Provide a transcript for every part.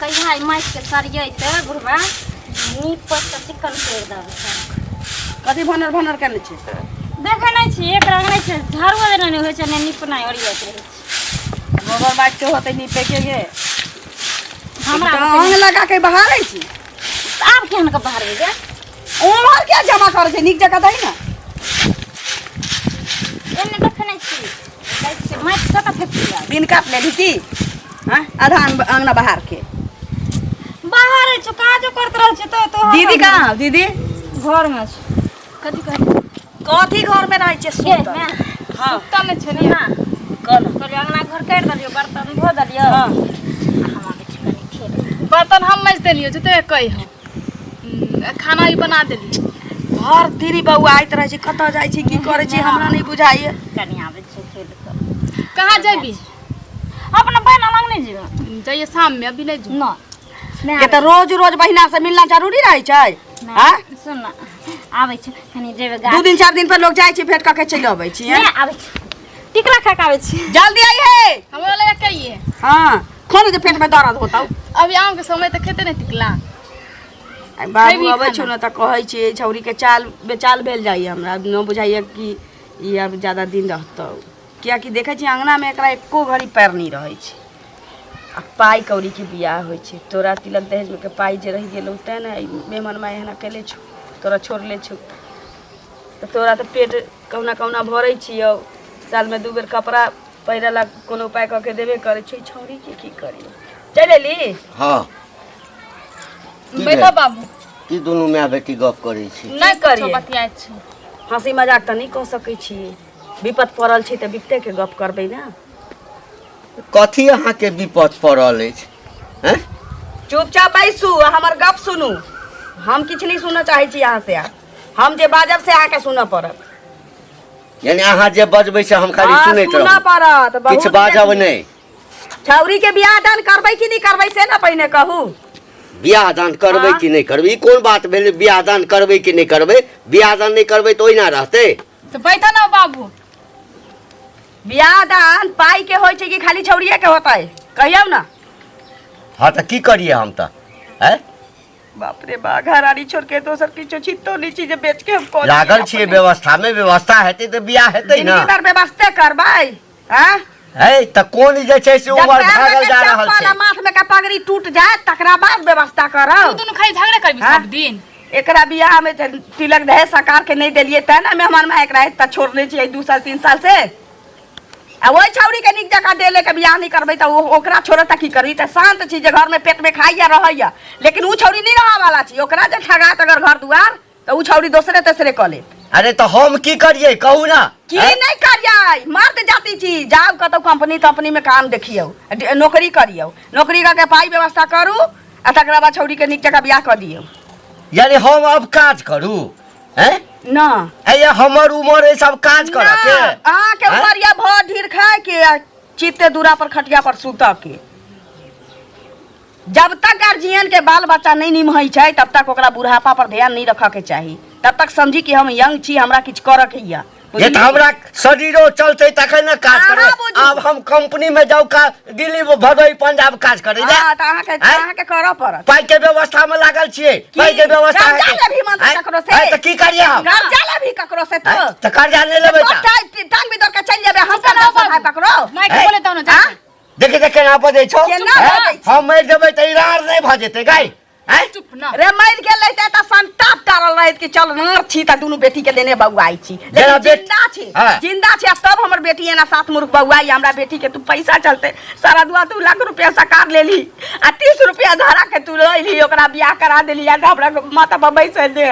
कहिया माइक के सरिये ते बुढ़वा नीप पर चिकन कर दब कथी भनर भनर करने छे देखे नहीं छी एकरा नहीं छै झाड़ू देना नहीं होय छै ने नीपनाय ओरियत रहे छै गोबर बात के होते नीपे के गे हमरा अंग लगा के बहारै छी आब केहन के बहारबे गे उमर क्या जमा करे छै नीक जगह दई ना एने देखे नहीं छी कैसे माइक कत फेकिया दिन काट ले दी हां आधा अंगना बाहर के बाहर छ काजो करत रहल छै तो दीदी कहां दीदी घर में छै कथी घर में रहे छे सुत हां सुतल ने छै ना कल कहलियो अंगना घर काट दलियो बर्तन धो दलियो हां हमरा के चिकन खेल बर्तन हम मज देलियो जते कहि हम खाना ही बना देली हर तेरी बहू आइत रहे छै कत जाय छै की करे छै हमरा नहीं बुझाइए कनी आबे छै खेल के कहाँ जेबी अपना बहन लग नहीं जेबे जाइए शाम में अभी नहीं जो ना ये तो रोज रोज बहिना से मिलना जरूरी रहे छै हां सुन ना आबै छै कनी जेबे दू दिन चार दिन पर लोग जाय छै भेट क के चल आबै छी नहीं आबै छै टिकला खा के आबै छी जल्दी आई है हमरा लगा कहिए हां खोल दे पेट में दर्द होता अभी आम के समय तक खेते नहीं टिकला बाबू अबै छु न त कहै छी छौरी के चाल बेचाल भेल जाई हमरा न बुझाइए कि ई अब ज्यादा दिन रहतौ किया कि देखै छी अंगना में एकरा एको घड़ी पैर नहीं रहै छै आ पाई कौड़ी के बियाह होइ छै तोरा तिलक दहेज में के पाई जे रह गेलौ तै ने मेहमान माय एहना केले छु तोरा छोड़ले छु त तोरा त पेट कौना कौना भरै छियौ साल में 2 बेर कपड़ा पहिरला कोनो उपाय क के देबे करै छै छौरी के की करियो चल एली हाँ बैठो बाबू की दोनों माय बेटी गप करे छी नहीं करिए बतियाए छी हंसी मजाक त नहीं कह सकै छी विपत पड़ल छै त विपते के गप करबै ना कथी अहाँ के विपद पड़ल अछि हैं चुपचाप बैसू हमर गप सुनू हम किछ नहीं सुनना चाहे छी यहाँ से हम जे बाजब से आके सुनऽ पड़त यानी अहाँ जे बजबै से हम खाली सुनैत सुनऽ रहब पड़त किछ बाजब नहीं छौरी के बियाह दान करबै कि नहीं करबै से ना पहिने कहू बियाह दान करबै कि नहीं करबै ई कोन बात भेलै बियाह दान करबै कि नहीं करबै बियाह दान नहीं करबै तो ओहिना रहतै तो बैठा ना बाबू बियाह दान पाई के होय छै कि खाली छौरिये के होतै कहियौ ना हाँ तो की करिए हम तो हैं बाप रे बा घरारी छोड़ के दोसर किछो छितो नहीं चीज बेच के हम कोन लागल छियै व्यवस्था में व्यवस्था हेतै तो बियाह हेतै ना जिंदगी भर व्यवस्था करबै हैं है त कोन जे छै से उमर भागल जा रहल छै माथ में का पगड़ी टूट जाए तकरा बाद व्यवस्था तू करब दोनों खाली झगड़ा करबी सब दिन एकरा बियाह में तिलक दहेज सरकार के नहीं देलिए त ना मेहमान में एकरा त छोड़ले छी 2 साल 3 साल से आ ओइ छौरी के निक जगह देले के बियाह नहीं करबै त ओकरा छोड़े त की करबी त शांत छी जे घर में पेट में खाइया रहैया लेकिन उ छौरी नहीं रहा वाला छी ओकरा जे ठगात अगर घर दुआर त उ छौरी दोसरे तेसरे क ले अरे तो हम की करिए कहू ना की नहीं करिए मर्द जाति छी जाओ कतौ कंपनी में काम देखियो नौकरी करियो नौकरी करके पाई व्यवस्था करू आ तकरा बाद छौरी के निक जगह बियाह कर दियो यानी हम अब काज करू हैं ना ये हमर उमर है सब काज करे के आ के उमरिया भ ढीर खाए के चित्ते दूरा पर खटिया पर सुत के जब तक गार्जियन के बाल बच्चा नहीं निमहै छै तब तक ओकरा बुढ़ापा पर ध्यान नहीं रखे के चाहिए तब तक समझी कि हम यंग छी हमरा किछ करे के या ये तो हमरा शरीरो चलते तखन न काज करे अब हम कंपनी में जाऊ का दिल्ली भदोई पंजाब काज करे ले हां त अहाँ के करऽ पड़त पाई के व्यवस्था में लागल छिए पाई के व्यवस्था है कर्जा भी मन ककरो से त की करिए हम कर्जा ले भी ककरो से त कर्जा ले लेबै त टांग भी दर के चल जेबे हम कर्जा से ककरो मैं के बोले त ना देखे देखे ना बजै छौ केना बजै छी? हम मर जेबै त इरार नहीं भ जेतै गाय हैं चुप ना रे मर गेलै त संताप टारल रहत कि चल नर छी त दुनु बेटी के लेने बउआई छी जेना लेकिन जिंदा छी हाँ। जिंदा छी तब हमर बेटी एना सात मुर्ख बउआई हमरा बेटी के तू पैसा चलते सारा दुआ 2 लाख रुपया सकार लेली आ 30 रुपया धरा के तू लइली ओकरा बियाह करा देली आ हमरा माता पर बैसल दे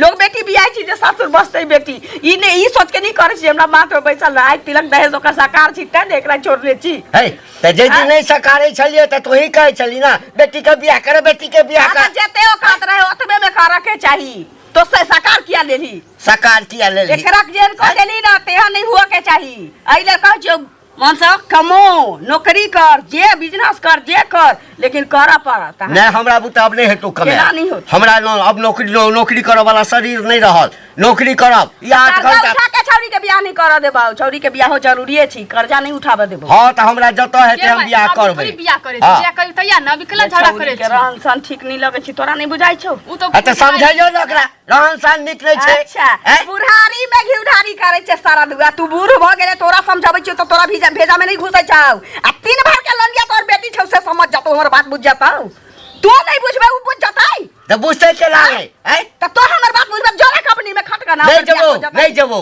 लोग बेटी बियाह छी जे सासुर बसतै बेटी ई ने ई सोच के नहीं करे छी हमरा माथ पे बैसल रह तिलक दहेज ओकर सकार छी त एकरा छोड़ले छी है त जे दिन नहीं सकारे छलिए त तोही कहै छली ना बेटी के बियाह करे बेटी के बियाह अगर जेते औकात रहे ओतबे में करे के चाहिए तो से सकार किया लेली सकार किया ले ली एकरा जेन कह देली ना तेहा नहीं हुआ के चाहिए अइले कह जो मन से कमो नौकरी कर जे बिजनेस कर जे कर लेकिन करा पड़ता है नहीं हमरा बुता अब नहीं हेतु कमे केना नहीं होत? हमरा अब नौकरी करे वाला शरीर नहीं रहल नौकरी करब या 8 घंटा उठा के छौरी के बियाह नहीं कर देबो, छौरी के बियाह जरूरी छी, कर्जा नहीं उठाबे देबो। हां त हमरा जतो हेते हम बियाह करबै। बियाह करे छी, बियाह करे तैया ना बिकला झगड़ा करे छी। रहन सन ठीक नहीं लगे छी, तोरा नहीं बुझाई छौ? उ तो अच्छा समझाइयो न ओकरा, रहन सहन नीक नै छै। अच्छा बुढ़ारी में घिउढारी करे छै सारा दुआ, तू बूढ़ भ गेले, तोरा समझाबै छी तो तोरा भेजा में नहीं घुसै छौ। आ 3 भर के लंडिया तोर बेटी छौ से समझ जा, तो हमर बात बुझ जातौ। तू नहीं बुझबे उ बुझ जातै त बुझते के लागे हैं? त तो हमर बात बुझबे, जोरा कंपनी में खटका ना नहीं जबो, नहीं जबो,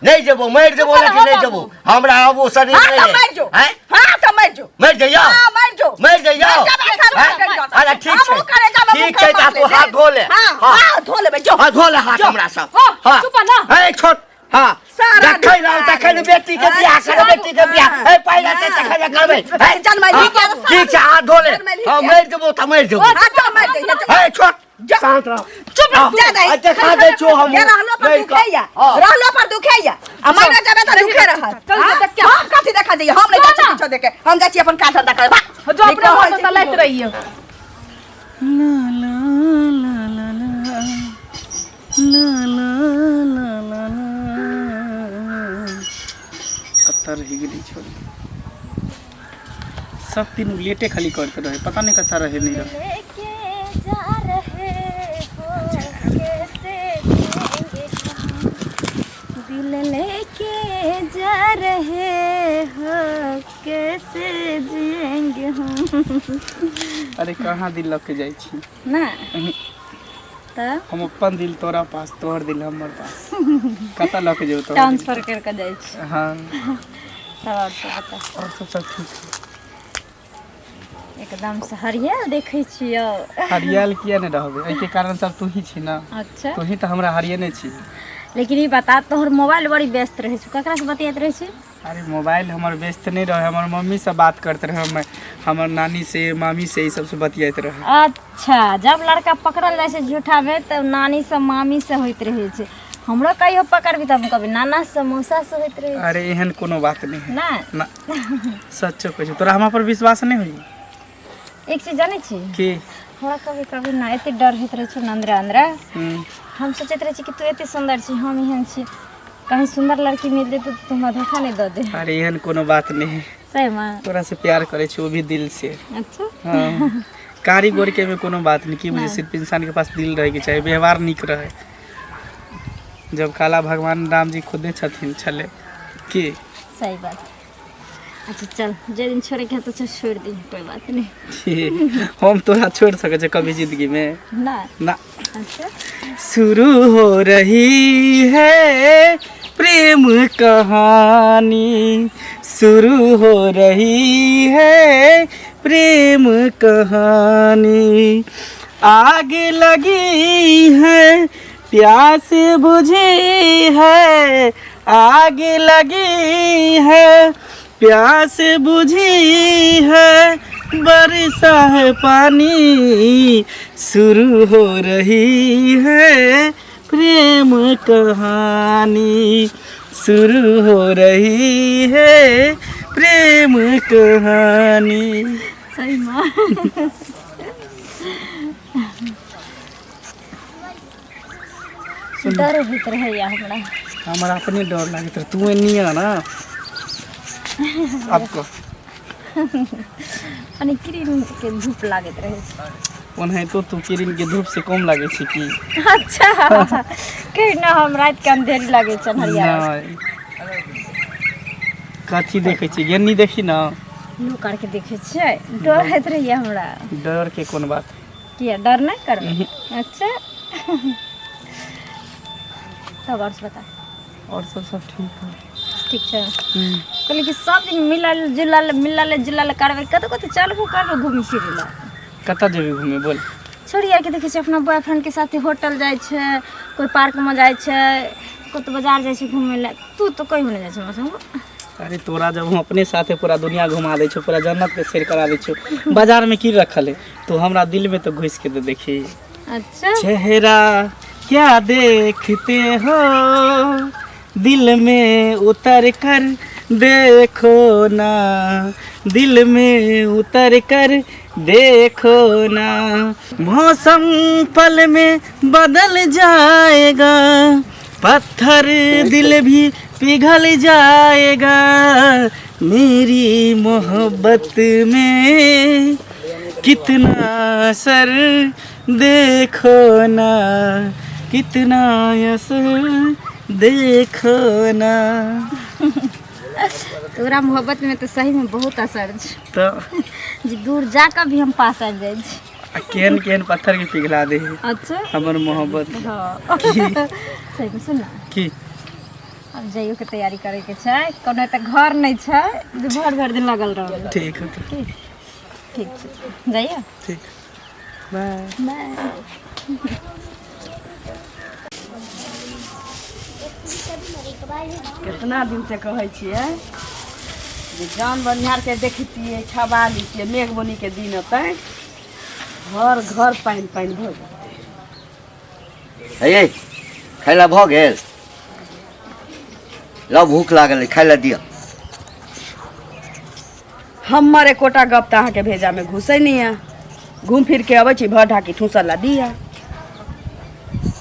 नहीं जबो, मर देबो लेकिन नहीं जबो। हमरा अब वो शरीर नहीं है। मर जो, हैं? हां त मर जो, मर जइयो, हां मर जो, मर जइयो। अरे ठीक छै, ठीक छै त तू हाथ धो ले। हां धो लेबे जो, हां धो ले हाथ हमरा सब। हां चुप ना। ए छोट हां देखै ना तखन बेटी के बियाह करे, बेटी के बियाह ए पहिले त तखन करबै। ठीक छै हाथ धो ले। हां मर देबो त मर देबो। हां तो मर जो। ए छोट शांत रह। चुप जा दे। अच्छा खा दे छो हम। रहलो पर दुखैया आ महीना जाबे त दुखे रहत। चल देख क्या कथि देखा जाइए, हम नहीं जा छी किछो देखे, हम जा छी अपन काज धंधा करे। जो अपने मन त लैत रहियो। कत्ता रह गेली छोरी, सब दिन लेटे खाली करते रहे, पता नहीं कत्ता रहे नहीं रहे। लेके जा रहे हो कैसे जिएंगे हम, दिल लेके जा रहे हो कैसे जिएंगे हम। अरे कहाँ दिल लग के जाइ छी ना त हम, अपन दिल तोरा पास, तोहर दिल हमर पास, कत्ता लग के जेबो तोहर दिल? ट्रांसफर करके जाइ छी। हाँ तब और सब बता, और सब ठीक है। एकदम से हरियल देखै छियो। हरियल किया नहीं रहबे, एहि के कारण सब तू ही छी ना। अच्छा तू ही तो हमरा हरियने छी। लेकिन ये बता, तोहर मोबाइल बड़ी व्यस्त रहे छ, ककरा से बतियात रहे छी? अरे मोबाइल हमर व्यस्त नहीं रहे, हमर मम्मी से बात करते रहे, हमर नानी से मामी से ई सब से बतियात रहे। अच्छा जब लड़का पकड़ल जाए छै झूठा में तब नानी से मामी से होइत रहे छै, हमरो कहियो पकड़बी तब कभी नाना से मौसा से होइत रहे छै। अरे एहन कोनो बात नहीं है ना ना, सच्चो कहै छी, तोरा हमरा पर विश्वास नहीं होई? एक चीज जाने छी, की हमरा कभी कभी ना एते डर होइत रहे छै अंदर अंदर। हम्म, हम सोचैत रहे छी कि तू एते सुंदर छी, हम एहन छी, कहीं सुंदर लड़की मिल जेतै तो तुम धोखा नहीं दे दे। अरे एहन कोनो बात नहीं है, सही में तोरा से प्यार करे छी वो भी दिल से। अच्छा हाँ कारी गोर के में कोनो बात नहीं, कि मुझे सिर्फ इंसान के पास दिल रहे के चाहिए, व्यवहार निक रहे। जब काला भगवान राम जी खुदे छथिन छले की। सही बात। अच्छा चल, जे दिन छोड़े के तो चल छोड़ दी, कोई बात नहीं। हम तोरा छोड़ सके छे कभी जिंदगी में ना ना। अच्छा शुरू हो रही है प्रेम कहानी, शुरू हो रही है प्रेम कहानी, आग लगी है प्यास बुझी है, आग लगी है प्यास बुझी है, बरसा है पानी, शुरू हो रही है प्रेम कहानी, शुरू हो रही है प्रेम कहानी। सही माँ। डर होइत रहैया हमरा। हमारा अपने डर लगे, तू नहीं है ना आपको। अनि क्रीम के धूप लागत रहे छै। उन्हें तो तू किरण के धूप से कम लगे छी की? अच्छा कहीं ना हम रात के अंधेरी लगे छै हरिया। नहीं कथी देखे छी, गेनी देखी ना, लोग करके देखे छै, डर होइत रहैया हमरा। डर के कोन बात, किया डर नहीं करबे? अच्छा तब और बता, और सब ठीक है। ठीक है कहली कि सब दिन मिलल जुलल करबे, कतौ कतौ चलबो करबो घूम फिरे ला। कतऽ जेबी घूमे बोल? छोड़ी यार के देखे छै अपना बॉयफ्रेंड के साथ होटल जाय छै, कोई पार्क में जाय छै, कोई बाजार जाय छै घूमे ला। तू तो कहीं नहीं जाय छै हमरा संग। अरे तोरा जब हम अपने साथे पूरा दुनिया घुमा दे छो, पूरा जन्नत के सैर करा दे छो, बाजार में की रखल है, तो हमरा दिल में तो घुस के तो देखी। अच्छा चेहरा क्या देखते हो, दिल में उतर कर देखो ना, दिल में उतर कर देखो ना, मौसम पल में बदल जाएगा, पत्थर दिल भी पिघल जाएगा मेरी मोहब्बत में, कितना असर देखो ना, कितना असर देखो ना। तोरा मोहब्बत में तो सही में बहुत असर छै, तो जे दूर जाकर भी हम पास आबि जाइ छी। केहन केहन पत्थर के पिघला दे है अच्छा हमर मोहब्बत। हाँ सही में सुन ना, की अब जाइयो के तैयारी करे के छै, कोनो तऽ घर नहीं छै जे भर दिन लगल रह। ठीक है, तो ठीक छै, जाइए। ठीक, बाय बाय। कितना दिन से कहै छियै जे जान बनिहार के देखतियै, छबा लितियै, मेघ बुनी के दिन होतै, घर घर पानि पानि भऽ जेतै। हे खाय ला भऽ गेल? लो भूख लागल है, खाय ला दिअ। हमर एकोटा गप तऽ अहाँके भेजामे घुसै नहि यऽ, घूम फिर के अबै छी भर ढाकी ठूसल ला दिया।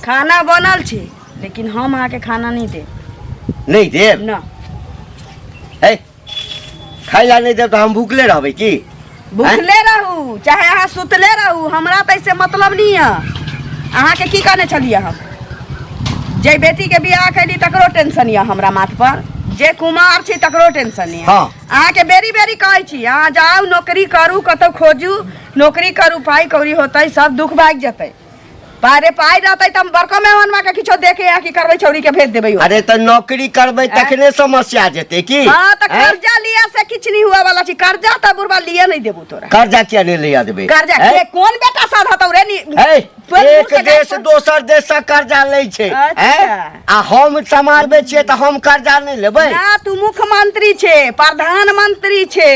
खाना बनल छै लेकिन हम अहाँके खाना नहीं देब। नहीं देब ना, है खाय ला नहीं देब तो हम भूखले रहबै की? भूखले रहू चाहे अहाँ सुतले रहू, हमरा तऽ इससे मतलब नहीं है। अहाँके की कहने छलियै हम, जे बेटी के बियाह कैली तकरो टेंशन यऽ हमरा माथ पर, जे कुमार छी तकरो टेंशन यऽ। हाँ। अहाँके बेरी बेरी कहै छी अहाँ जाउ नौकरी करू, कतौ खोजू नौकरी करू, पाई कौड़ी होतै, सब दुख भागि जेतै। पारे पाई रहतै तऽ हम बड़का मेहमानवा के किछो देके या की करबै, छौरी के भेज देबै। अरे तो नौकरी करबै तखने समस्या जेतै की? हाँ तो कर्जा लिया से किछ नहीं हुआ वाला छी, कर्जा तो बुढ़वा लिए नहीं देबू तोरा। कर्जा किया नहीं लिया देबै? कर्जा के कोन बेटा साथ हतौ रे नी? एक देश दोसर देश से कर्जा लै छै, आ हम संभालबै छियै तऽ हम कर्जा नहीं लेबै? ना, तू मुख्यमंत्री छे, प्रधानमंत्री छे,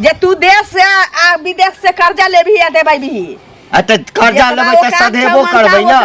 जे तू देश से आ विदेश से कर्जा लेबही या देबै भी। तो कर्जा लेबै तऽ सधेबो करबै ना,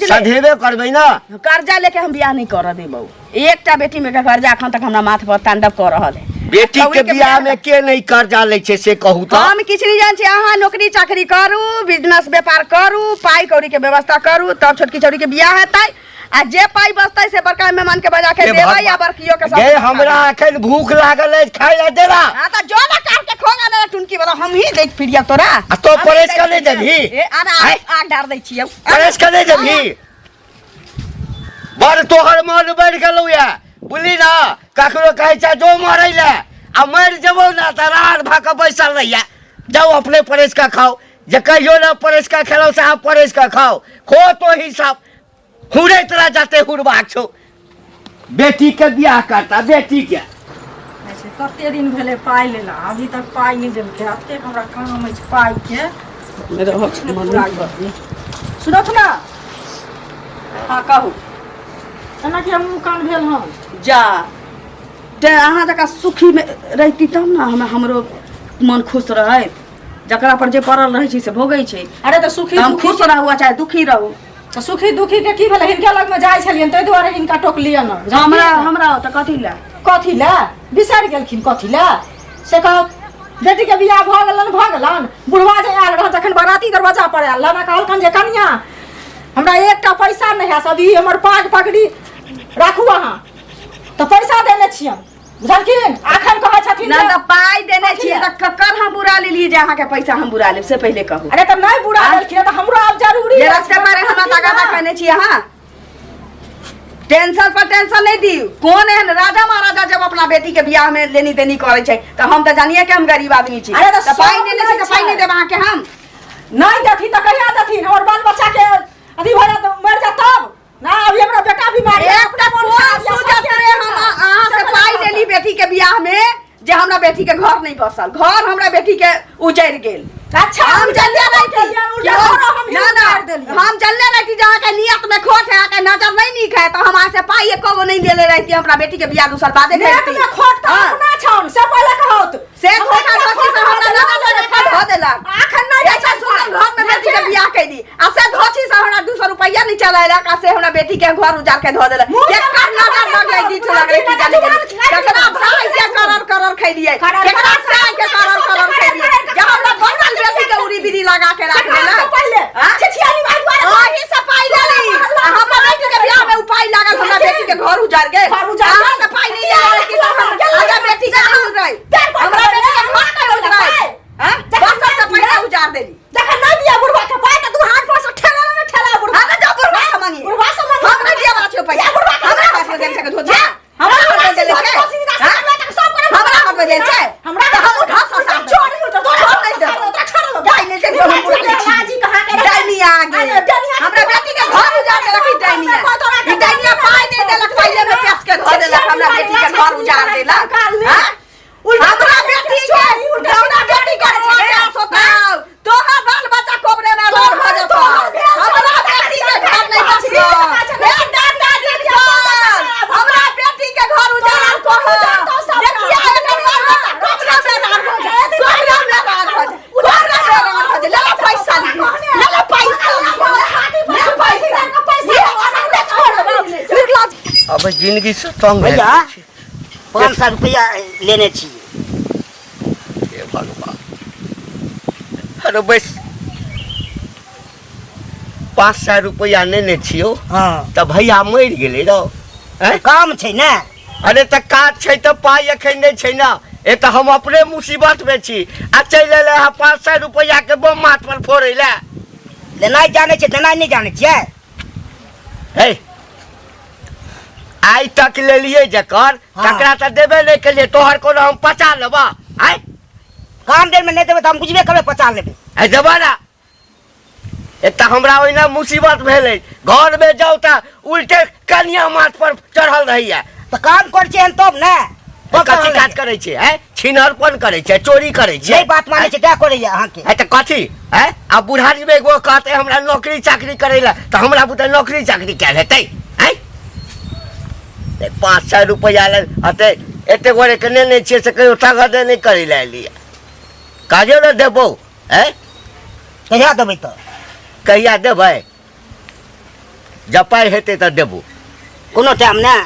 सधेबे करबै ना। कर्जा लेके हम बियाह नहीं कर देबौ। एकटा बेटी में के कर्जा अखन तक हमरा माथ पर तांडव कर रहल है। बेटी के बियाह में के नहीं कर्जा लै छै से कहू तऽ? हम किछ नहीं जान छी, अहाँ नौकरी चाकरी करू, बिजनेस व्यापार करू, पाई कौड़ी के व्यवस्था करू, तब छोटकी छोरी के बियाह हेतै। आ जे पाई बचतै से बड़का मेहमान के बजा के देबै या बड़कियो के गे हमरा एखन भूख लागल है, खाय ला देला। हां त जो ना काट के खोगा ना टुनकी वाला हम ही देख फिरिया तोरा। आ तो परेश कर ले जभी ए आना आग डार दै छियौ, परेश कर ले जभी। बड़ तोहर मन बढ़ गेलौ या, बुझली ना? ककरो कहै छै जो मरै ले आ मर जेबौ ना त रार भा के बैसल रहिया। जाओ अपने परेश का खाओ, जे कहियो ना परेश का खेलो से आप परेश का खाओ, खो तो ही सब हुरे तरा जाते हुरबाक छौ। बेटी के बियाह करता, बेटी के ऐसे कते दिन भेले पाई लेला, अभी तक पाई नहीं देलके। अते हमरा काम है पाई के। मेरे हो मन सुनत ना, हां कहू एना कि हम कान भेल हम जा ते अहाँ जका सुखी में रहती तब ना हमरो मन खुश रहे। जकरा पर जे पड़ल रहे छी से भोगै छै। अरे तो सुखी हम खुश रहू चाहे दुखी रहू, तो सुखी दुखी के की भेले? हिनका लग में जाय छलियन तै दुआरे हिनका टोक लियन। हमरा त कथी ला कथी ला बिसार गेलखिन, कथी ला से कह। बेटी के बियाह भ गेलन, बुढ़वा जे आयल रह जखन बाराती दरवाजा पर आयल लना कहलखन जे कन्या हमरा एकटा पैसा नहीं है, सदी हमर पाग पगड़ी राखू अहाँ, तो पैसा देने छियन बुझलखिन। अखन कहै छथिन ना त पाई देने छियै त ककर हम बुरा लेलिए जे अहाँ के पैसा हम बुरा लेब से पहले कहू। अरे तो नहीं बुरा देलखिन त हमरो अब जरूरी ये रास्ते मारे हमरा ताका कहने छी अहाँ। टेंशन पर टेंशन नहीं दी। कौन एहन राजा महाराजा जब अपना बेटी के बियाह में लेनी देनी करे छै त हम त जानिए के हम गरीब आदमी छी। अरे त पाई देने छी त पाई नहीं देब अहाँ के हम। नहीं देथिन त कहिया देथिन? हमर बाल बच्चा के अथी हो जात, मर जात तब ना। अभी हमरा बेटा बीमार है, अपना हम अहाँ से पाई लेली बेटी के बियाह में जे हमरा बेटी के घर नहीं बसल, घर हमरा बेटी के उजड़ गेल। अच्छा हम जल्ले हम जल्ले रहती जहाँ के नियत में खोट है, के नजर नहीं नीक है, तो हम आज से पाई एको गो नहीं देले रहती हमरा बेटी के बियाह दूसर बादे करती। में खोट त अपना छन से पहले कहत से खोटा धोती से हमरा नजर में धो देलक। आखन नहीं अच्छा सुंदर घर में बेटी के बियाह कैली, आ से धोती से हमरा 200 रुपया नहीं चलाइलक, आ से हमरा बेटी के घर उजाड़ के धो देलक। एकर नजर लग गई दी लग रही जानी केकरा भाई के करर खैलिए, केकरा से के करर खैलिए, जब हमरा बसल बेटी के उरी बिरी लगा के रख देलक। पहले छिछियानी बात ओही से पाई लेली, हमरा बेटी के बियाह में उपाय लागल हमरा बेटी के घर देली देखा नहीं दिया बुढ़वा के पाए तो तू हाथ पर से ठेला ना ठेला बुढ़वा हमरा जा बुढ़वा से मांगी बुढ़वा से मांगी हम नहीं दिया बात पैसा बुढ़वा हमरा हाथ में देल छे धोजा हमरा हाथ में देल छे हमरा हाथ में देल छे हमरा तो हम उठा सा छोड़ हो तो हम नहीं दे गाय ले के हम बुढ़वा लाजी कहां के डाइनी आ गई हमरा बेटी के घर उजाड़ के रखी डाइनी ई डाइनी पाई नहीं देलक पहले में पेश के धो देलक हमरा बेटी के घर उजाड़ देलक हां हमरा बेटी के हमरा बेटी के छोड़ सोताओ तोहा बाल बच्चा कोबरे में घर हो जतो हमरा बेटी के घर नहीं बचलो हे दादा जी हमरा बेटी के घर उजाड़ को देखिया एकर बाल बच्चा कोबरा में रान हो जाए कोबरा में रान हो जाए कोबरा में रान हो जाए ले पैसा ले पैसा अब जिंदगी से तंग है भैया 500 रुपया लेने चाहिए। हे भगवान अरे बस 500 रुपया लेने छियो हाँ तो भैया मर गेले रहो हैं? काम छै ने। अरे तो काज छै तो पाई अखन नहीं छै ना ए तो हम अपने मुसीबत में छी आ चल एले 500 रुपया के बम माथ पर फोड़े ले लेनाइ जाने छै देनाइ नहीं जाने छियै। हे आई तक ले लिए जकर हाँ। तकरा तो देबे नहीं के लिए तोहर को हम 50 लेबा आई काम देर में नहीं देबै तो हम बुझबे करबै 50 लेबै। ए देबा ना एक तो हमरा ओइना मुसीबत भेले घर में जाऊ तो उल्टे कनिया माथ पर चढ़ल रहिए तो काम कर छै तब ने कथी काज करे छे हैं छिनरपन करे छे चोरी करे छे नहीं बात माने छै क्या करैया अहाँ के। है तो कथी है अब बुढ़ारी में एगो कहते हमरा नौकरी चाकरी करेला तो हमरा बुते नौकरी चाकरी क्या हेतै हैं 500 रुपया ले अते एते गोरे के ने छे से कहियो तागत नहीं करी ले लिया काजो न देबो हैं कहिया देबै तो कहिया देबै जब पाई हेतै त देबो कोनो टाइम ने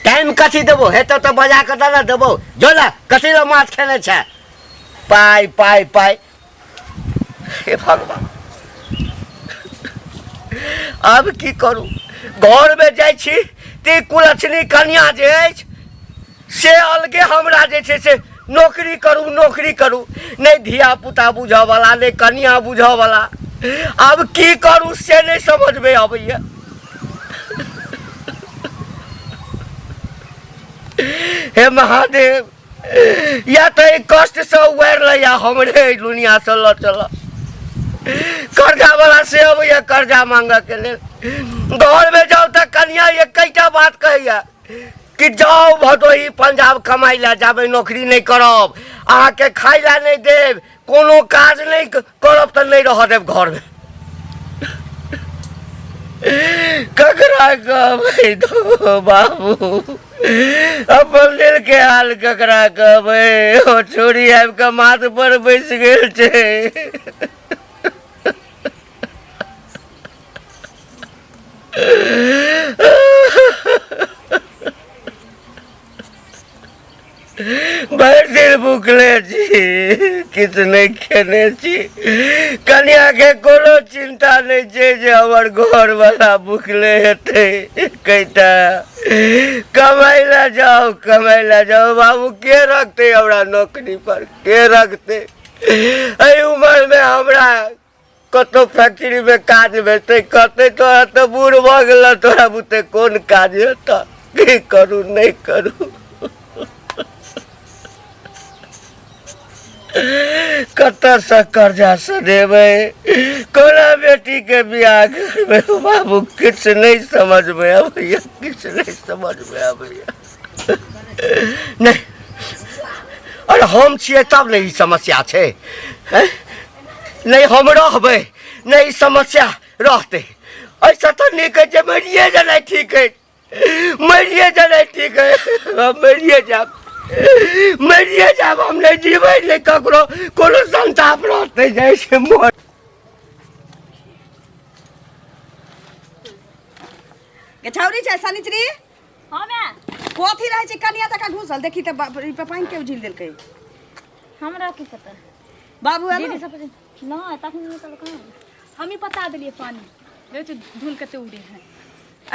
टाइम कथी देबो हेतौ तो बजा के ना देबो जो ना कथी लो माछ खेने छे पाई पाई पाई हे भगवान अब की करू घर में जाय छी ती कुलछनी कन्या जे अछि से अलगे हमरा जे छै से नौकरी करू नहीं धिया पुता बुझऽ वाला नहीं कन्या बुझऽ वाला अब की करू से नहीं समझ में आबैया हे महादेव या तो एक कष्ट से उड़ लिया हमरे दुनिया से ल चल कर्जा वाला से अब ये कर्जा मांग के ले घर में जाओ तो कन्या ये कईटा बात कहिया कि जाओ भदोही पंजाब कमाई ला जाबे नौकरी नहीं करब अहाँ के खाई ला नहीं देव कोनो काज नहीं करब तो नहीं रह देव घर में ककरा कहबै दो बाबू अपन दिल के हाल ककरा कहबै ओ छोरी आबि के माथ पर बैस गेल छै भरि दिन भूखले छी किछु नहीं खेने छी कन्या के कोनो चिंता नहीं छै जे हमर घर वाला भूखले हेतै कईटा कमाई ला जाओ बाबू के रखते हमरा नौकरी पर के रखते एहि उम्र में हमरा कतो फैक्ट्री में काज भेटते कहते तोरा तो बूढ़ भ गेल तोरा बुते कोन काज हेतौ की करू नहीं करू कत से कर्जा से देवे कोना बेटी के बियाह करबे बाबू किछ नहीं समझ में आबैया किछ नहीं समझ में आबैया नहीं अरे हम छिए तब नहीं समस्या छे नहीं हम रहबै नहीं समस्या रहते ऐसा तो नहीं कहे जे मरिए जाना ठीक है मरिए जाना ठीक है हम मरिए जाब हम नहीं जीवे नहीं ककरो कोनो संताप रहते जैसे मोर के छौरी छै सनिचरी हां मैं कोथी रहै छै कनिया तका घुसल देखी त ई पे पानी के उझिल देलकै हमरा की पता बाबू आलो दीदी सब ना तक नहीं तब कहां हम ही बता देलिए पानी देखो धूल कते उड़े हैं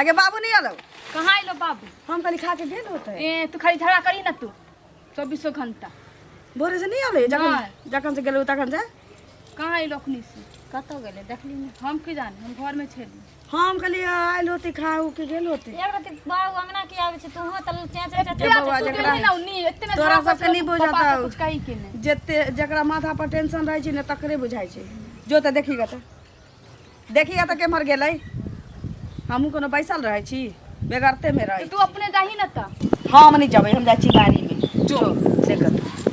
आगे बाबू नहीं आलो कहां आइलो बाबू हम कनी खा के गेल होते ए तू खाली झगड़ा करी ना तू 24 घंटा भोरे से नहीं आले जखन से गेलो तखन से कहाँ अइलो अखनी से कतौ गेलै देखली नहीं हम की जाने हम घर में छेली हम कहलिए आयल होती खाओ के गेल होती एक रति बाबू अंगना के आवे छै तू तल चेचे चेचे बउआ जकरा तोरा सबके नहीं बुझाता हो। कुछ कही के नहीं जते जकरा माथा पर टेंशन रहै छै ने तकरे बुझाइ छै। जो तऽ देखिगा तऽ के मर गेलै। हमहूँ कोनो बैसल रहै छी बेगरते में रहै तू अपने जाही ना ता हम नहीं जबै हम जाइ छी गाड़ी में जो देखत